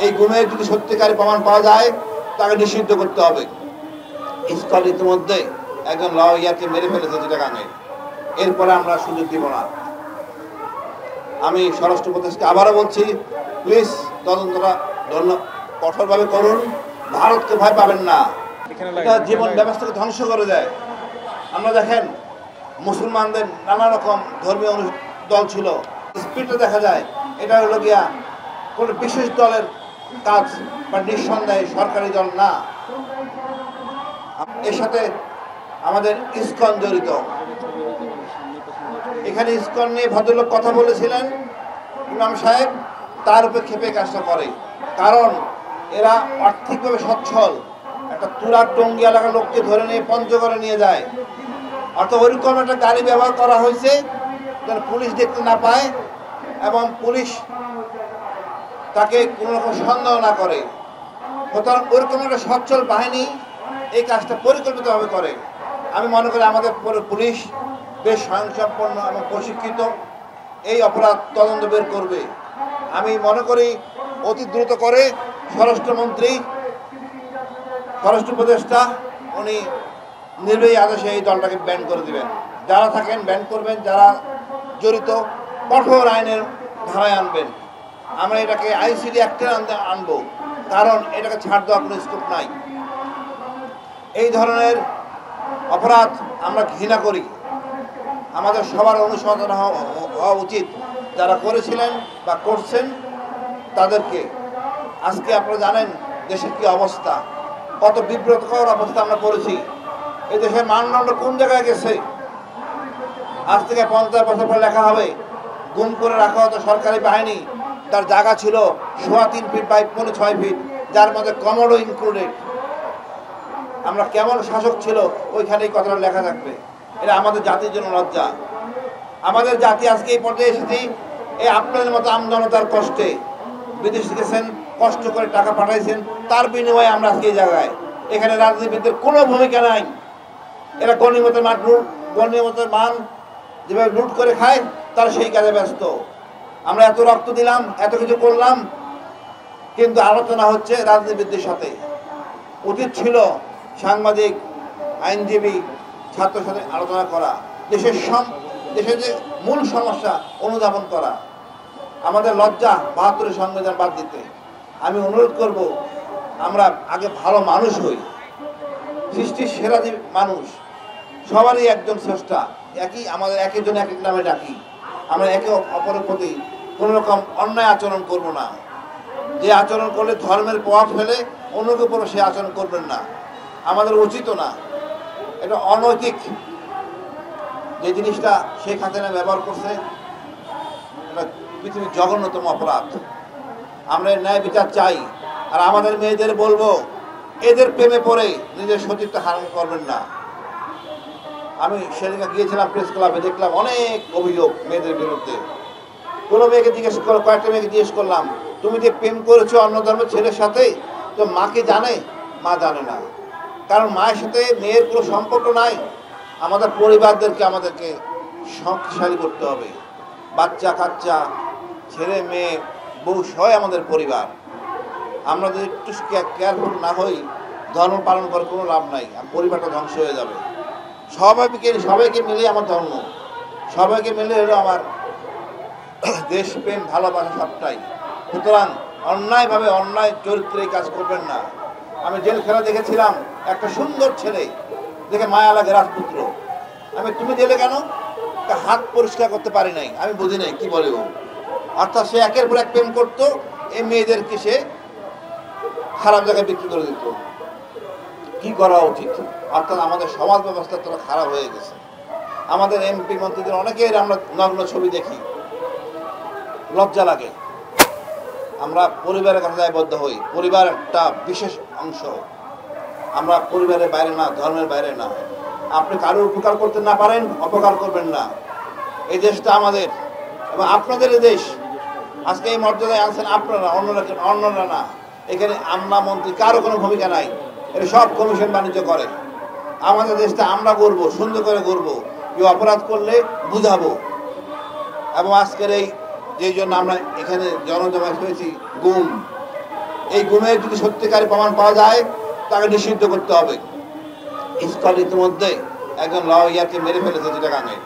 এই গুমের যদি সত্যিকারের প্রমাণ পাওয়া যায় তাকে নিষিদ্ধ করতে হবে। ইসকন ইতিমধ্যে একজন লয়ারকে মেরে ফেলেছে চিটাগাঙে, এরপরে আমরা সুযোগ দিব না। আমি স্বরাষ্ট্র উপদেষ্টাকে আবারও বলছি, প্লিজ তদন্তটা কঠোরভাবে করুন, ভারতকে ভয় পাবেন না, এটা জীবন ব্যবস্থাকে ধ্বংস করে দেয়। আমরা দেখেন মুসলমানদের নানা রকম ধর্মীয় দল ছিল, স্পিরিটে দেখা যায় এটা হলো গিয়া কোনো বিশেষ দলের কাজ বা নিঃসন্দেহে সরকারি দল না। এর সাথে আমাদের ইসকন জড়িত। এখানে ইসকন নিয়ে ভদ্রলোক কথা বলেছিলেন ইমাম সাহেব, তার উপরে ক্ষেপে কাজটা করে, কারণ এরা আর্থিকভাবে সচ্ছল। একটা তুরাগ টঙ্গি এলাকার লোককে ধরে নিয়ে পঞ্চগড়ে নিয়ে যায়, অর্থাৎ ওইরকম একটা গাড়ি ব্যবহার করা হয়েছে যেন পুলিশ দেখতে না পায় এবং পুলিশ তাকে কোনো রকম সন্দেহ না করে। সুতরাং ওইরকম একটা সচ্ছল বাহিনী এই কাজটা পরিকল্পিতভাবে করে। আমি মনে করি আমাদের পুলিশ বেশ স্বয়ংসম্পন্ন এবং প্রশিক্ষিত, এই অপরাধ তদন্ত বের করবে। আমি মনে করি অতি দ্রুত করে স্বরাষ্ট্রমন্ত্রী, স্বরাষ্ট্র উপদেষ্টা উনি নির্বাহী আদেশে এই দলটাকে ব্যান করে দেবেন। যারা থাকেন ব্যান করবেন, যারা জড়িত কঠোর আইনের ধারায় আনবেন। আমরা এটাকে আইসিডি অ্যাক্টে আনবো, কারণ এটাকে ছাড় দেওয়ার কোনো স্কোপ নাই। এই ধরনের অপরাধ আমরা ঘৃণা করি। আমাদের সবার অনুশোচনা হওয়া উচিত, যারা করেছিলেন বা করছেন তাদেরকে। আজকে আপনারা জানেন দেশের কি অবস্থা, কত বিব্রতকর অবস্থা আমরা করেছি। এই দেশের মানদণ্ড কোন জায়গায় গেছে। আজ থেকে 50 বছর পর লেখা হবে গুম করে রাখা হতো সরকারি বাহিনী, তার জায়গা ছিল 3.25 ফিট বাই 6 ফিট, যার মধ্যে কমোডো ইনক্লুডেড। আমরা কেমন শাসক ছিল ওইখানে এই কথাটা লেখা থাকবে। এটা আমাদের জাতির জন্য লজ্জা। আমাদের জাতি আজকে এই পর্যায়ে এসেছি এই আপনাদের মতো আমজনতার কষ্টে। বিদেশ গেছেন, কষ্ট করে টাকা পাঠাইছেন, তার বিনিময়ে আমরা আজকে এই জায়গায়। এখানে রাজনীতিবিদদের কোনো ভূমিকা নাই। এরা গণিমতের মান যেভাবে লুট করে খায় তারা সেই কাজে ব্যস্ত। আমরা এত রক্ত দিলাম, এত কিছু করলাম, কিন্তু আলোচনা হচ্ছে রাজনীতিবিদদের সাথে। উচিত ছিল সাংবাদিক, আইনজীবী, ছাত্রের সাথে আলোচনা করা, দেশের যে মূল সমস্যা অনুধাবন করা। আমাদের লজ্জা 72 সংবিধান বাদ দিতে। আমি অনুরোধ করব আমরা আগে ভালো মানুষ হই, সৃষ্টির সেরা যে মানুষ, সবারই একজন স্রষ্টা, আমাদের একজন এক এক নামে ডাকি। আমরা একে অপরের প্রতি কোনো রকম অন্যায় আচরণ করব না। যে আচরণ করলে ধর্মের প্রভাব ফেলে অন্যের উপরও সে আচরণ করবেন না, আমাদের উচিত না। এটা অনৈতিক। যে জিনিসটা শেখ হাসিনা ব্যবহার করছে এটা পৃথিবীর জঘন্যতম অপরাধ। আমরা ন্যায় বিচার চাই। আর আমাদের মেয়েদের বলবো, এদের প্রেমে পড়ে নিজের সতীত্ব হারান করবেন না। আমি সেদিকে গিয়েছিলাম প্রেস ক্লাবে, দেখলাম অনেক অভিযোগ মেয়েদের বিরুদ্ধে। কোনো মেয়েকে কয়েকটা মেয়েকে জিজ্ঞেস করলাম, তুমি যে প্রেম করেছো অন্য ধর্মের ছেলের সাথে, তো মাকে জানে? মা জানে না। কারণ মায়ের সাথে মেয়ের কোনো সম্পর্ক নাই। আমাদের আমাদেরকে শক্তিশালী করতে হবে। বাচ্চা কাচ্চা, ছেলে মেয়ে, বউ সবাই আমাদের পরিবার। আমরা যদি একটু কেয়ারফুল না হই, ধর্ম পালন করে কোনো লাভ নাই, পরিবারটা ধ্বংস হয়ে যাবে। সবাইকে মিলে আমার ধর্ম, সবাইকে মিলে হলো আমার দেশপ্রেম, ভালোবাসা সবটাই। সুতরাং অন্যায়ভাবে অন্যায় চরিত্রে কাজ করবেন না। আমি জেলখানা দেখেছিলাম, একটা সুন্দর ছেলে দেখে মায়া লাগে, রাজপুত্র। তুমি জেলে কেন? হাত পরিষ্কার করতে পারি নাই। আমি বুঝি নাই কি বলে ও। অর্থাৎ সে একের পর এক প্রেম করতো, এই মেয়েদেরকে সে খারাপ জায়গায় বিক্রি করে দিত। কি করা উচিত? অর্থাৎ আমাদের সমাজ ব্যবস্থা তোরা খারাপ হয়ে গেছে। আমাদের এমপি মন্ত্রীদের অনেকের আমরা নগ্ন ছবি দেখি, লজ্জা লাগে। আমরা পরিবারের কথা দায়বদ্ধ হই। পরিবার একটা বিশেষ অংশ। আমরা পরিবারের বাইরে না, ধর্মের বাইরে না। আপনি কারোর উপকার করতে না পারেন, অপকার করবেন না। এই দেশটা আমাদের এবং আপনাদের এই দেশ। আজকে এই মর্যাদায় আনছেন আপনারা, অন্যরা না। এখানে আমলা মন্ত্রী কারো কোনো ভূমিকা নাই। এটা সব কমিশন বাণিজ্য করে। আমাদের দেশটা আমরা গড়বো, সুন্দর করে গড়বো। কেউ অপরাধ করলে বুঝাবো। এবং আজকের এই যেই জন্য আমরা এখানে জনজমায়েত হয়েছি, গুম, এই গুমের যদি সত্যিকারের প্রমাণ পাওয়া যায় তাকে নিষিদ্ধ করতে হবে। স্থল ইতিমধ্যে একজন লয়ারকে মেরে ফেলেছে চিটাগাঙে,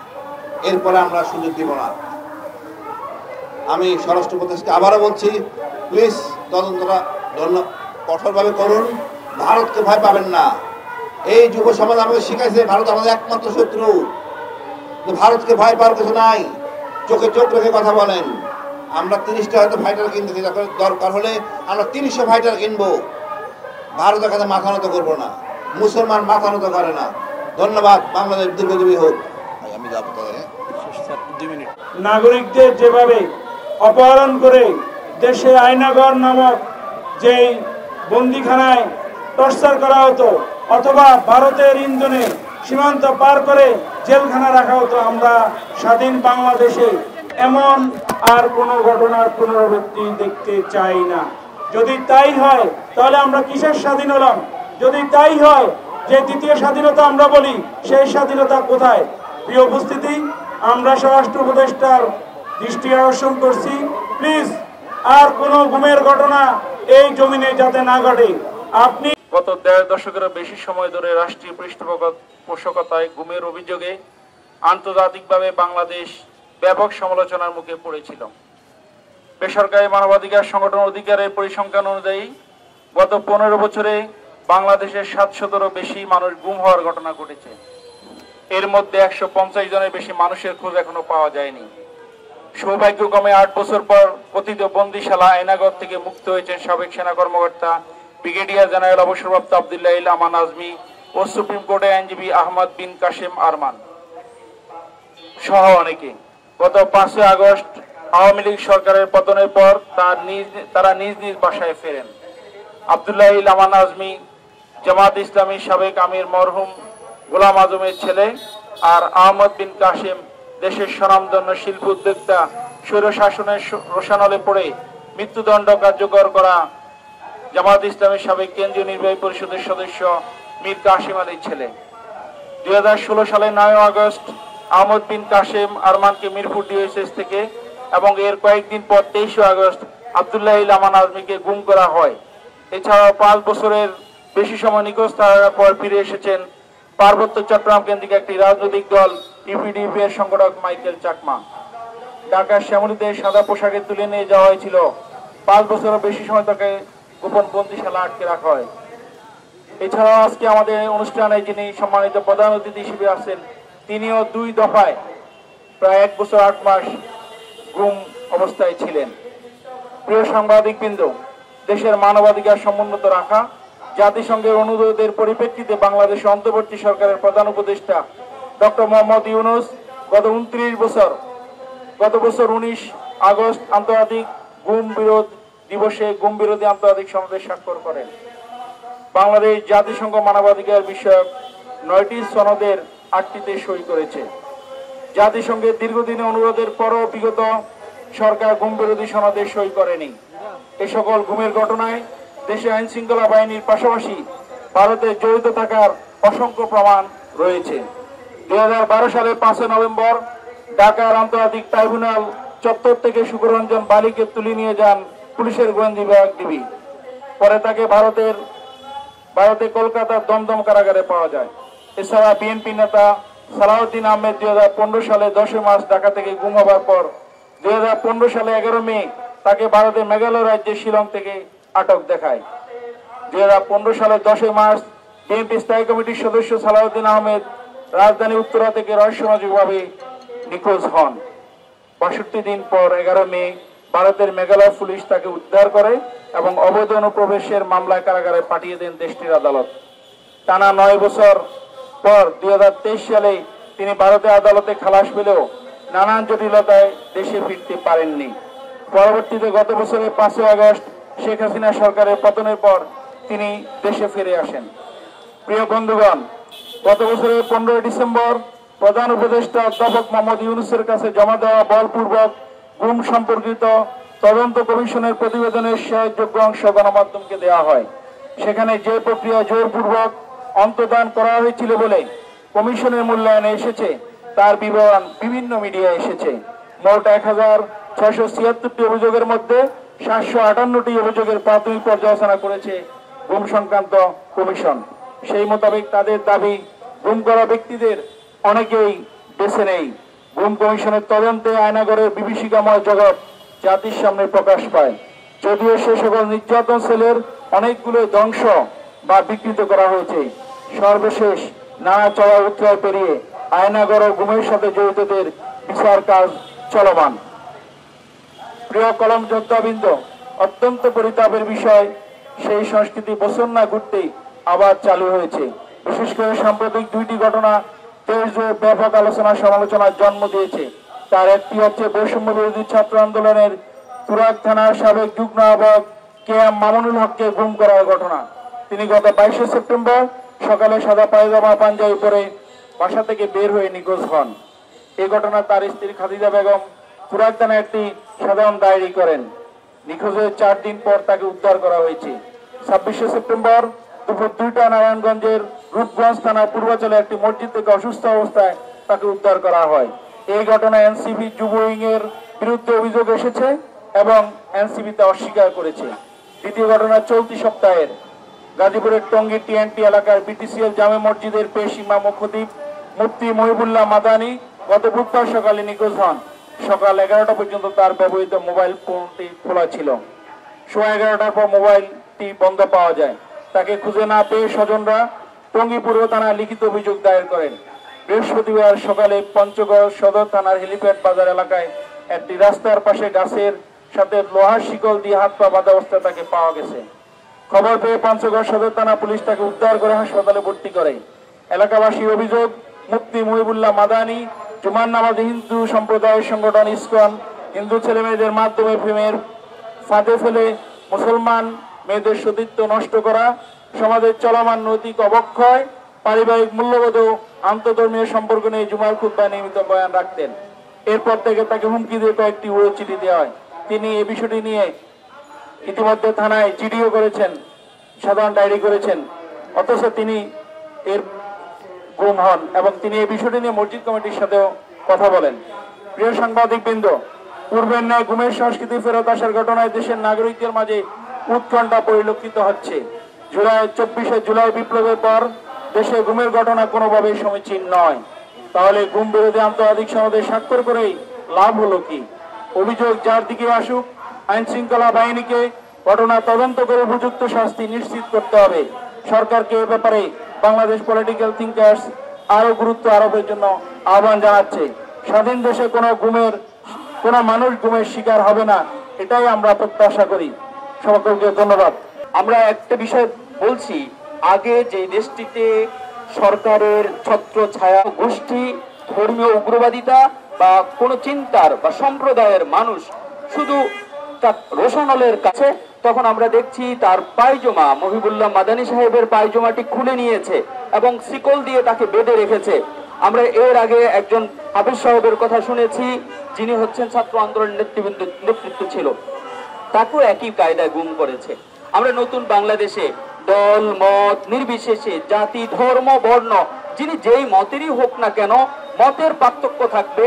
এরপরে আমরা সুযোগ দিব না। আমি স্বরাষ্ট্র উপদেষ্টাকে আবারও বলছি, প্লিজ তদন্তটা কঠোরভাবে করুন, ভারতকে ভয় পাবেন না। এই যুব সমাজ আমাদের শিখাইছে ভারত আমাদের একমাত্র শত্রু, ভারতকে ভয় পাওয়ার কিছু নাই, চোখে চোখ রেখে কথা বলেন। আমরা 30টা হয়তো ফাইটার কিনতেছি, দরকার হলে আমরা 300 ফাইটার কিনবো, ভারতের কাছে মাথা নত করবো না। মুসলমান মাথা নত করে না। ধন্যবাদ। বাংলাদেশ দীর্ঘজীবী হোক। আমি যাবো। নাগরিকদের যেভাবে অপহরণ করে দেশে আয়নাগর নামক যেই বন্দিখানায় টর্চার করা হতো, অথবা ভারতের ইন্ধনে সীমান্ত পার করে জেলখানা রাখা হতো, আমরা স্বাধীন বাংলাদেশে এমন আর কোনো ঘটনার পুনরাবৃত্তি দেখতে চাই না। যদি তাই হয় তাহলে আমরা কিসের স্বাধীন হলাম? যদি তাই হয় যে দ্বিতীয় স্বাধীনতা আমরা বলি, সেই স্বাধীনতা কোথায়? প্রিয় উপস্থিতি, আমরা স্বরাষ্ট্র উপদেষ্টার দৃষ্টি আকর্ষণ করছি, প্লিজ আর কোনো গুমের ঘটনা এই জমিনে যাতে না ঘটে। আপনি গত 1.5 দশকেরও বেশি সময় ধরে রাষ্ট্রীয় পৃষ্ঠপোষকতায় গুমের অভিযোগে আন্তর্জাতিকভাবে বাংলাদেশ ব্যাপক সমালোচনার মুখে পড়েছিল। বেসরকারি মানবাধিকার সংগঠন অধিকারের পরিসংখ্যান অনুযায়ী গত 15 বছরে বাংলাদেশের 700-এরও বেশি মানুষ গুম হওয়ার ঘটনা ঘটেছে। এর মধ্যে 150 জনের বেশি মানুষের খোঁজ এখনো পাওয়া যায়নি। সৌভাগ্যক্রমে 8 বছর পর কথিত বন্দিশালা আয়নাগর থেকে মুক্ত হয়েছেন সাবেক সেনা কর্মকর্তা ব্রিগেডিয়ার জেনারেল অবসরপ্রাপ্ত আব্দুল্লাহ আমান আজমি ও সুপ্রিম কোর্টের আইনজীবী আহমদ বিন কাশেম আরমান সহ অনেকে। গত 5 আগস্ট আওয়ামী লীগ সরকারের পতনের পর তারা নিজ নিজ বাসায় ফেরেন। আব্দুল্লাহ আমান আজমি জামাত ইসলামী সাবেক আমির মরহুম গোলাম আজমের ছেলে, আর আহমদ বিন কাশেম দেশের স্বনামধন্য শিল্প উদ্যোক্তা স্বৈরশাসনের রোষানলে পড়ে মৃত্যুদণ্ড কার্যকর করা জামাত ইসলামের সাবেক কেন্দ্রীয় নির্বাহী পরিষদের সদস্য মীর কাশেম আলীর ছেলে। 2016 সালের 9 আগস্ট আহমদ বিন কাশেম আরমানকে মিরপুর ডিএসএস থেকে এবং এর কয়েকদিন পর 23 আগস্ট আব্দুল্লাহ আমান আজমিকে গুম করা হয়। এছাড়াও 5 বছরের বেশি সময় নিখোঁজ থাকার পর ফিরে এসেছেন পার্বত্য চট্টগ্রাম কেন্দ্রিক একটি রাজনৈতিক দল ইউপিডিপি এর সংগঠক মাইকেল চাকমা। ঢাকার শ্যামলীতে সাদা পোশাকে তুলে নিয়ে যাওয়া হয়েছিল। 5 বছরের বেশি সময় তাকে গোপন বন্দিশালা আটকে রাখা হয়। এছাড়াও আজকে আমাদের অনুষ্ঠানে যিনি সম্মানিত প্রধান অতিথি হিসেবে আছেন, তিনিও 2 দফায় প্রায় 1 বছর 8 মাস গুম অবস্থায় ছিলেন। প্রিয় সাংবাদিকবৃন্দ, দেশের মানবাধিকার সমুন্নত রাখা, জাতিসংঘের অনুরোধের পরিপ্রেক্ষিতে বাংলাদেশের অন্তর্বর্তী সরকারের প্রধান উপদেষ্টা ডক্টর মোহাম্মদ ইউনূস গত 19 আগস্ট আন্তর্জাতিক গুম বিরোধ দিবসে গুম বিরোধী আন্তর্জাতিক সনদে স্বাক্ষর করেন। বাংলাদেশ জাতিসংঘ মানবাধিকার বিষয়ক 9টি সনদের 8টিতে সই করেছে। জাতিসংঘের দীর্ঘদিনের অনুরোধের পরও বিগত সরকার গুম বিরোধী সনদে সই করেনি। এ সকল গুমের ঘটনায় দেশে আইন শৃঙ্খলা বাহিনীর পাশাপাশি ভারতের জড়িত থাকার অসংখ্য প্রমাণ রয়েছে। 2012 সালের 5 নভেম্বর ঢাকার আন্তর্জাতিক ট্রাইব্যুনাল চত্বর থেকে সুকরঞ্জন বালিকে তুলে নিয়ে যান পুলিশের গোয়েন্দা বিভাগ ডিবি। পরে তাকে ভারতে কলকাতার দমদম কারাগারে পাওয়া যায়। এছাড়া বিএনপি নেতা সালাউদ্দিন আহমেদ 2015 সালে 10 মার্চ ঢাকা থেকে গুম হওয়ার পর 2015 সালে 11 মে তাকে ভারতের মেঘালয় রাজ্যের শিলং থেকে আটক দেখায়। 2015 সালের 10 মার্চ বিএনপি স্থায়ী কমিটির সদস্য সালাউদ্দিন আহমেদ রাজধানী উত্তরা থেকে রহস্যজনকভাবে নিখোঁজ হন। 62 দিন পর 11 মে ভারতের মেঘালয় পুলিশ তাকে উদ্ধার করে এবং অবৈধ অনুপ্রবেশের মামলায় কারাগারে পাঠিয়ে দেন দেশটির আদালত। টানা 9 বছর পর 2023 সালে তিনি ভারতের আদালতে খালাস পেলেও নানান জটিলতায় দেশে ফিরতে পারেননি। পরবর্তীতে গত বছরের 5 আগস্ট শেখ হাসিনা সরকারের পতনের পর তিনি দেশে ফিরে আসেন। প্রিয় বন্ধুগণ, গত বছরের 15 ডিসেম্বর প্রধান উপদেষ্টা অধ্যাপক মোহাম্মদ ইউনূসের কাছে জমা দেওয়া বলপূর্বক গুম সম্পর্কিত তদন্ত কমিশনের প্রতিবেদনের শেয়ারযোগ্য অংশ গণমাধ্যমকে দেওয়া হয়। সেখানে যে প্রক্রিয়া জোরপূর্বক অন্তর্ধান করা হয়েছিল বলে কমিশনের মূল্যায়নে এসেছে তার বিবরণ বিভিন্ন মিডিয়ায় এসেছে। মোট 1676টি অভিযোগের মধ্যে 758টি অভিযোগের প্রাথমিক পর্যালোচনা করেছে গুম সংক্রান্ত কমিশন। সেই মোতাবেক তাদের দাবি, গুম করা ব্যক্তিদের অনেকেই বেছে নেই। গুম কমিশনের তদন্তে আয়নাগরের বিভীষিকাময় জগৎ জাতির সামনে প্রকাশ পায়। যদিও সে সকল নির্যাতন সেলের অনেকগুলো ধ্বংস বা বিকৃত করা হয়েছে। সর্বশেষ নানা চড়া উত্তরায় পেরিয়ে আয়নাগর ও গুমের সাথে জড়িতদের বিচার কাজ চলমান। প্রিয় কলম যোদ্ধাবৃন্দ, অত্যন্ত পরিতাপের বিষয়, সেই সংস্কৃতি বছর না ঘুরতেই আবার চালু হয়েছে। বিশেষ করে সাম্প্রতিক দুইটি ঘটনা দেশ জুড়ে ব্যাপক আলোচনা সমালোচনার জন্ম দিয়েছে। তার একটি হচ্ছে বৈষম্য বিরোধী ছাত্র আন্দোলনের তুরাগ থানার সাবেক যুগ্ম আহ্বায়ক KM মামুনুল হককে গুম করার ঘটনা। তিনি গত 22শে সেপ্টেম্বর সকালে সাদা পায়জামা পাঞ্জাবি পরে বাসা থেকে বের হয়ে নিখোঁজ হন। এই ঘটনা তার স্ত্রী খাদিজা বেগম তুরাগ থানায় একটি সাধারণ ডায়েরি করেন। নিখোঁজের 4 দিন পর তাকে উদ্ধার করা হয়েছে। 26শে সেপ্টেম্বর দুপুর 2টা নারায়ণগঞ্জের রূপগঞ্জ থানার পূর্বাঞ্চলে একটি মসজিদ থেকে অসুস্থ অবস্থায় তাকে উদ্ধার করা হয়। এই ঘটনায় এনসিপি যুব উইং এর বিরুদ্ধে অভিযোগ এসেছে এবং এনসিপি তা অস্বীকার করেছে। দ্বিতীয় ঘটনা চলতি সপ্তাহের গাজীপুরের টঙ্গী TNT এলাকার BTCL জামে মসজিদের পেশ ইমাম ও খতিব মুফতি মহিবুল্লাহ মাদানী গত বুধবার সকালে নিখোঁজ হন। সকাল 11টা পর্যন্ত তার ব্যবহৃত মোবাইল ফোনটি খোলা ছিল। 11:15টার পর মোবাইলটি বন্ধ পাওয়া যায়। তাকে খুঁজে না পেয়ে স্বজনরা টঙ্গী পূর্ব থানায় লিখিত অভিযোগ দায়ের করেন। বৃহস্পতিবার সকালে পঞ্চগড় সদর থানার হেলিপ্যাড বাজার এলাকায় একটি রাস্তার পাশে গাছের সাথে লোহার শিকল দিয়ে হাত পা বাঁধা অবস্থায় তাকে পাওয়া গেছে। খবর পেয়ে পঞ্চগড় সদর থানা পুলিশ তাকে উদ্ধার করে হাসপাতালে ভর্তি করে। এলাকাবাসীর অভিযোগ, মুফতি মহিবুল্লাহ মাদানী জুমার নামাজে হিন্দু সম্প্রদায়ের সংগঠন ইসকন হিন্দু ছেলে মেয়েদের মাধ্যমে প্রেমের ফাঁদে ফেলে মুসলমান মেয়েদের সতীত্ব নষ্ট করা, সমাজের চলমান নৈতিক অবক্ষয়, পারিবারিক মূল্যবোধ ও আন্তধর্মীয় সম্পর্ক নিয়ে জুমার খুতবায় নিয়মিত বয়ান রাখতেন। এরপর থেকে তাকে হুমকি দিয়ে কয়েকটি উড়ো চিঠি দেওয়া হয়। তিনি এই বিষয়টি নিয়ে ইতিমধ্যে থানায় জিডিও করেছেন, সাধারণ ডায়েরি করেছেন, অথচ তিনি এর গুম হন এবং তিনি এই বিষয়টি নিয়ে মসজিদ কমিটির সাথেও কথা বলেন। প্রিয় সাংবাদিকবৃন্দ, পূর্বের ন্যায় গুমের সংস্কৃতি ফেরত আসার ঘটনায় দেশের নাগরিকদের মাঝে উৎকণ্ঠা পরিলক্ষিত হচ্ছে। 24শে জুলাই বিপ্লবের পর দেশে গুমের ঘটনা কোনোভাবেই সমীচীন নয়। তাহলে গুম বিরোধী আন্তর্জাতিক সনদে স্বাক্ষর করেই লাভ হলো কি? অভিযোগ যার দিকে আসুক, আইন শৃঙ্খলা বাহিনীকে ঘটনা তদন্ত করে উপযুক্ত শাস্তি নিশ্চিত করতে হবে। সরকারকে এ ব্যাপারে বাংলাদেশ পলিটিক্যাল থিঙ্কার্স আরো গুরুত্ব আরোপের জন্য আহ্বান জানাচ্ছে। স্বাধীন দেশে কোনো মানুষ গুমের শিকার হবে না, এটাই আমরা প্রত্যাশা করি। সকলকে ধন্যবাদ। আমরা একটা বিষয় বলছি, আগে যে দেশটিতে সরকারের ছত্র ছায়া গোষ্ঠী, ধর্মীয় উগ্রবাদিতা বা কোন চিন্তার বা সম্প্রদায়ের মানুষ শুধু তার রোশনালের কাছে, তখন আমরা দেখছি তার পায়জামা, মহিবুল্লাহ মাদানী সাহেবের পায়জামাটি খুলে নিয়েছে এবং শিকল দিয়ে তাকে বেঁধে রেখেছে। আমরা এর আগে একজন হাফিজ সাহেবের কথা শুনেছি, যিনি হচ্ছেন ছাত্র আন্দোলনের নেতৃত্ব ছিল, তাকেও একই কায়দায় গুম করেছে। আমরা নতুন বাংলাদেশে দল মত নির্বিশেষে, জাতি ধর্ম বর্ণ, যিনি যেই মতেরই হোক না কেন, মতের পার্থক্য থাকবে,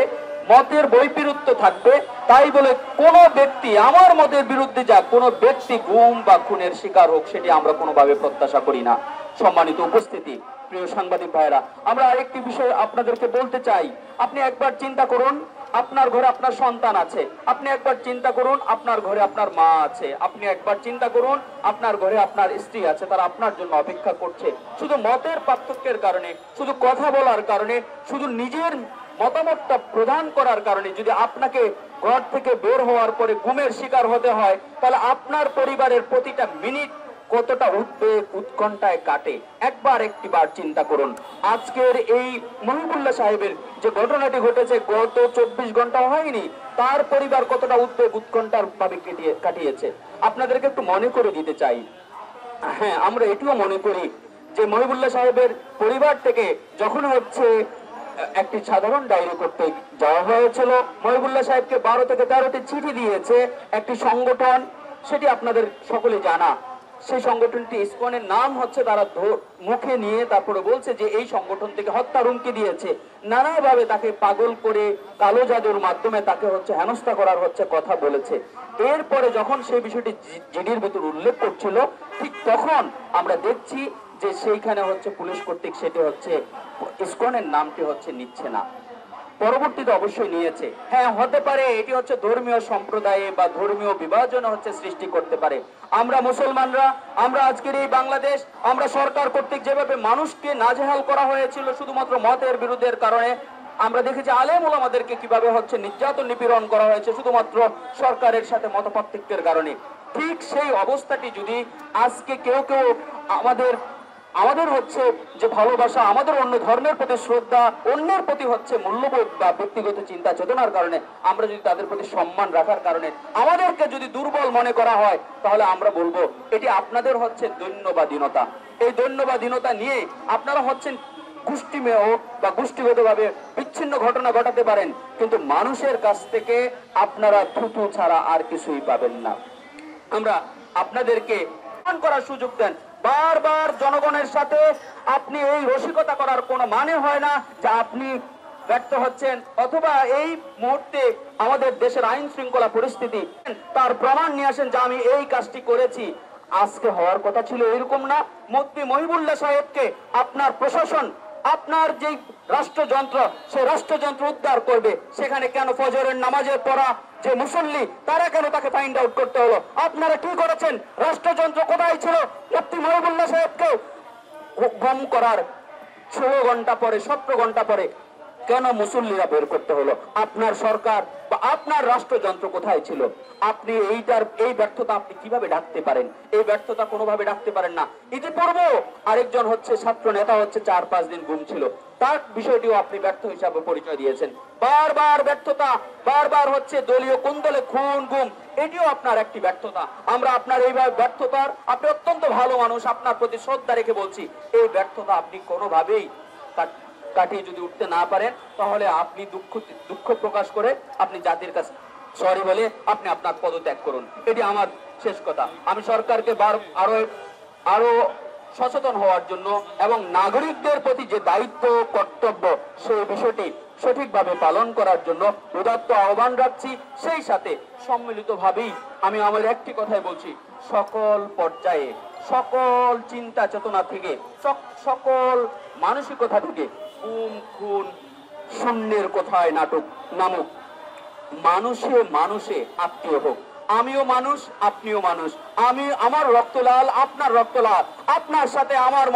মতের বৈপরীত্য থাকবে, তাই বলে কোন ব্যক্তি আমার মতের বিরুদ্ধে যাক, কোন ব্যক্তি গুম বা খুনের শিকার হোক, সেটি আমরা কোনোভাবে প্রত্যাশা করি না। সম্মানিত উপস্থিতি, প্রিয় সাংবাদিক ভাইরা, আমরা আরেকটি বিষয় আপনাদেরকে বলতে চাই। আপনি একবার চিন্তা করুন, আপনার ঘরে আপনার সন্তান আছে। আপনি একবার চিন্তা করুন, আপনার ঘরে আপনার মা আছে। আপনি একবার চিন্তা করুন, আপনার ঘরে আপনার স্ত্রী আছে, তারা আপনার জন্য অপেক্ষা করছে। শুধু মতের পার্থক্যের কারণে, শুধু কথা বলার কারণে, শুধু নিজের মতামতটা প্রদান করার কারণে যদি আপনাকে ঘর থেকে বের হওয়ার পরে গুমের শিকার হতে হয়, তাহলে আপনার পরিবারের প্রতিটা মিনিট কতটা উদ্বেগ উৎকণ্ঠায় কাটে একটিবার চিন্তা করুন। আজকের এই মহিবুল্লাহ সাহেবের যে ঘটনাটি ঘটেছে, গত 24 ঘন্টা হয়নি, তার পরিবার কতটা উদ্বেগ উৎকণ্ঠার ভাবে কাটিয়েছে আপনাদেরকে একটু মনে করে দিতে চাই। হ্যাঁ, আমরা এটিও মনে করি যে মহিবুল্লাহ সাহেবের পরিবার থেকে যখন হচ্ছে একটি সাধারণ ডায়েরি করতে যাওয়া হয়েছিল, মহিবুল্লাহ সাহেবকে 12 থেকে 13টি চিঠি দিয়েছে একটি সংগঠন, সেটি আপনাদের সকলে জানা। সেই সংগঠনটি ইসকনের নাম হচ্ছে তারা মুখে নিয়ে তারপরে বলছে যে এই সংগঠন থেকে হত্যার হুমকি দিয়েছে, নানাভাবে তাকে পাগল করে কালো জাদুর মাধ্যমে তাকে হচ্ছে হেনস্থা করার হচ্ছে কথা বলেছে। এরপরে যখন সেই বিষয়টি জিডির ভিতর উল্লেখ করছিল, ঠিক তখন আমরা দেখছি যে সেইখানে হচ্ছে পুলিশ কর্তৃক সেটি হচ্ছে ইসকনের নামটি হচ্ছে নিচ্ছে না। পরবর্তীতে অবশ্যই নিয়েছে। হ্যাঁ, হতে পারে এটি হচ্ছে ধর্মীয় সম্প্রদায়ে বা ধর্মীয় বিভাজন হচ্ছে সৃষ্টি করতে পারে। আমরা মুসলমানরা, আমরা আজকের এই বাংলাদেশ, আমরা সরকার কর্তৃক যেভাবে মানুষকে নাজেহাল করা হয়েছিল শুধুমাত্র মতের বিরোধের কারণে, আমরা দেখেছি আলেম ওলামাদেরকে কিভাবে হচ্ছে নির্যাতন নিপীড়ন করা হয়েছে শুধুমাত্র সরকারের সাথে মতপার্থক্যের কারণে। ঠিক সেই অবস্থাটি যদি আজকে কেউ কেউ আমাদের হচ্ছে যে ভালোবাসা, আমাদের অন্য ধর্মের প্রতি শ্রদ্ধা, অন্যের প্রতি হচ্ছে মূল্যবোধ বা ব্যক্তিগত চিন্তা চেতনার কারণে আমরা যদি তাদের প্রতি সম্মান রাখার কারণে আমাদেরকে যদি দুর্বল মনে করা হয়, তাহলে আমরা বলবো এটি আপনাদের হচ্ছে দৈন্যবাদীনতা। এই দৈন্যবাদীনতা নিয়ে আপনারা হচ্ছেন গোষ্ঠীমেয় বা গোষ্ঠীগতভাবে বিচ্ছিন্ন ঘটনা ঘটাতে পারেন, কিন্তু মানুষের কাছ থেকে আপনারা থুতু ছাড়া আর কিছুই পাবেন না। আমরা আপনাদেরকে করার সুযোগ দেন। বারবার জনগণের সাথে আপনি এই রসিকতা করার কোনো মানে হয় না যে আপনি ব্যর্থ হচ্ছেন, অথবা এই মুহূর্তে আমাদের দেশের আইন শৃঙ্খলা পরিস্থিতি তার প্রমাণ নিয়ে আসেন যে আমি এই কাজটি করেছি। আজকে হওয়ার কথা ছিল এরকম না। মুফতি মহিবুল্লাহ সাহেবকে আপনার প্রশাসন, আপনার যে রাষ্ট্রযন্ত্র, সেই রাষ্ট্রযন্ত্র উদ্ধার করবে, সেখানে কেন ফজরের নামাজে পড়া যে মুসল্লি তারা কেন তাকে ফাইন্ড আউট করতে হলো? আপনারা কি করেছেন? রাষ্ট্রযন্ত্র কোথায় ছিল? মুফতি মহিবুল্লাহ সাহেবকে গুম করার 16 ঘন্টা পরে, 17 ঘন্টা পরে কেন মুসল্লিরা বের করতে হলো? আপনার সরকার বা আপনার রাষ্ট্রযন্ত্র কোথায় ছিল? আপনি এই ব্যর্থতা আপনি কিভাবে ঢাকতে পারেন? এই ব্যর্থতা কোনোভাবে ঢাকতে পারেন না। ইতিপূর্বে আরেকজন হচ্ছে ছাত্র নেতা হচ্ছে 4-5 দিন গুম ছিল, তার বিষয়টিও আপনি ব্যর্থ হিসাবে পরিচয় দিয়েছেন। বারবার ব্যর্থতা, বারবার হচ্ছে দলীয় কোন্দলে খুন গুম, এটিও আপনার একটি ব্যর্থতা। আমরা আপনার এইভাবে ব্যর্থতার, আপনি অত্যন্ত ভালো মানুষ, আপনার প্রতি শ্রদ্ধা রেখে বলছি, এই ব্যর্থতা আপনি কোনোভাবেই কাটিয়ে যদি উঠতে না পারেন, তাহলে আপনি দুঃখ প্রকাশ করে আপনি জাতির কাছে সরি বলে আপনি আপনার পদত্যাগ করুন। এটি আমার শেষ কথা। আমি সরকারকে আরো সচেতন হওয়ার জন্য এবং নাগরিকদের প্রতি যে দায়িত্ব কর্তব্য সেই বিষয়টি সঠিকভাবে পালন করার জন্য উদাত্ত আহ্বান রাখছি। সেই সাথে সম্মিলিতভাবেই আমি আমার একটি কথাই বলছি, সকল পর্যায়ে, সকল চিন্তা চেতনা থেকে, সকল মানসিকতা থেকে গুম খুন শূন্যের কোথায় নামুক, মানুষে মানুষে আত্মীয় হোক। আমিও মানুষ, আপনিও মানুষ। আমার রক্ত লাল, আপনার রক্ত লাল, আপনার সাথে আমার